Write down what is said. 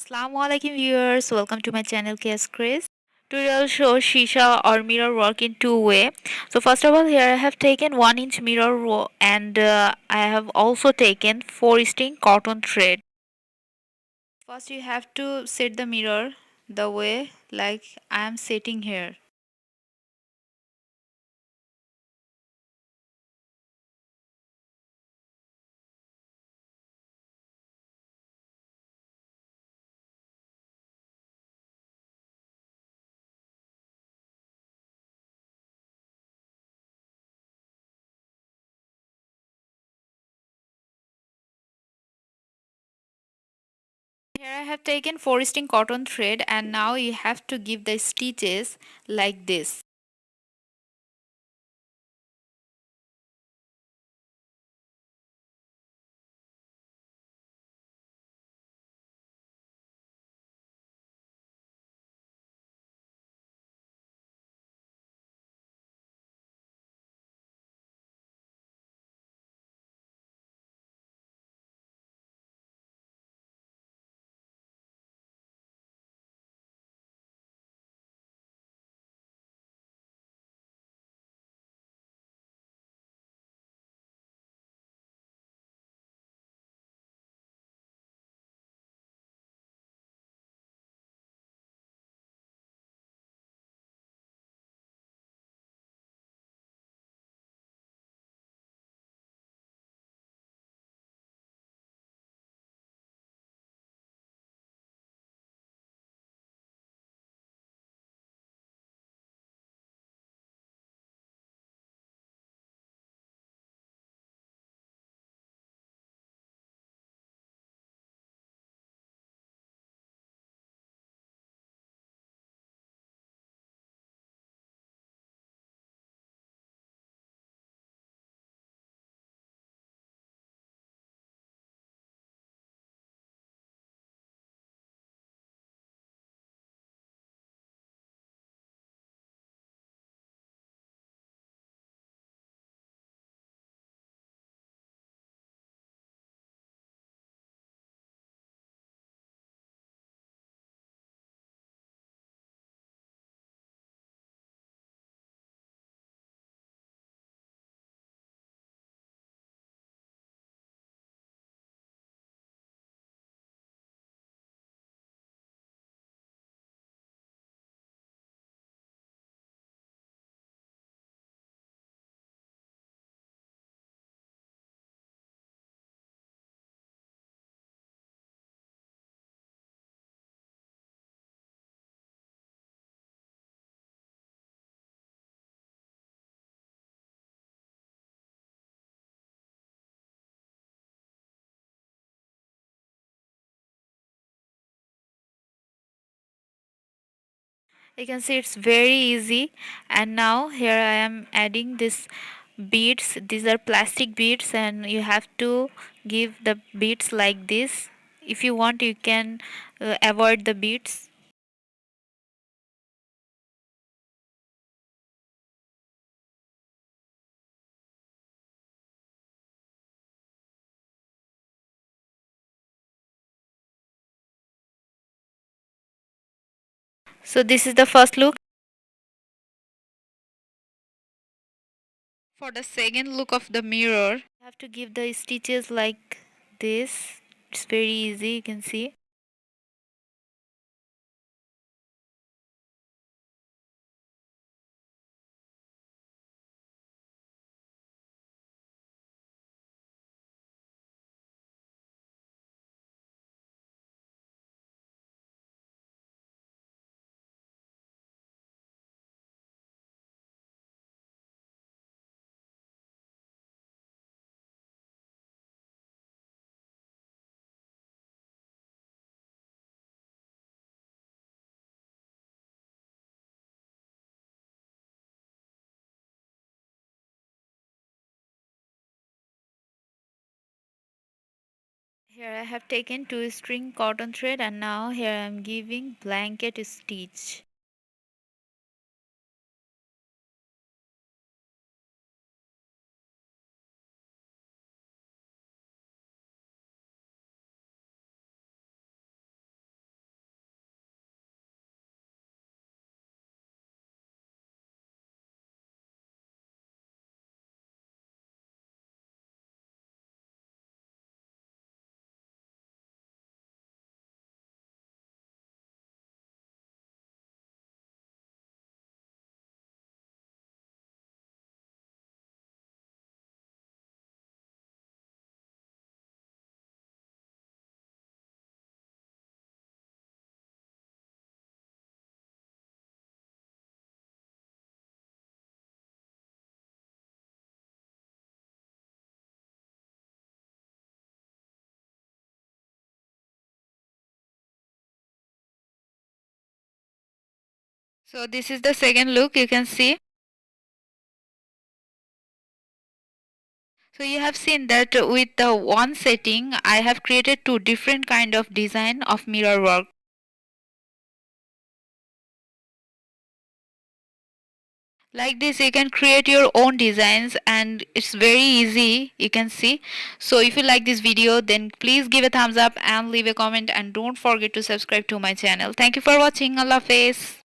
Assalamualaikum viewers, welcome to my channel KS Chris. Today I'll show shisha or mirror work in two way. So first of all, here I have taken 1-inch mirror and I have also taken 4 string cotton thread. First you have to set the mirror the way like I am sitting here. Here I have taken 4 string cotton thread and now you have to give the stitches like this. You can see it's very easy. And now here I am adding this beads. These are plastic beads and you have to give the beads like this. If you want you can avoid the beads. So this is the first look. For the second look of the mirror, you have to give the stitches like this. It's very easy, you can see. Here I have taken 2 string cotton thread and now here I am giving blanket stitch. So this is the second look, you can see. So you have seen that with the one setting I have created two different kind of design of mirror work. Like this you can create your own designs and it's very easy, you can see. So if you like this video, then please give a thumbs up and leave a comment, and don't forget to subscribe to my channel. Thank you for watching. Allah Hafiz.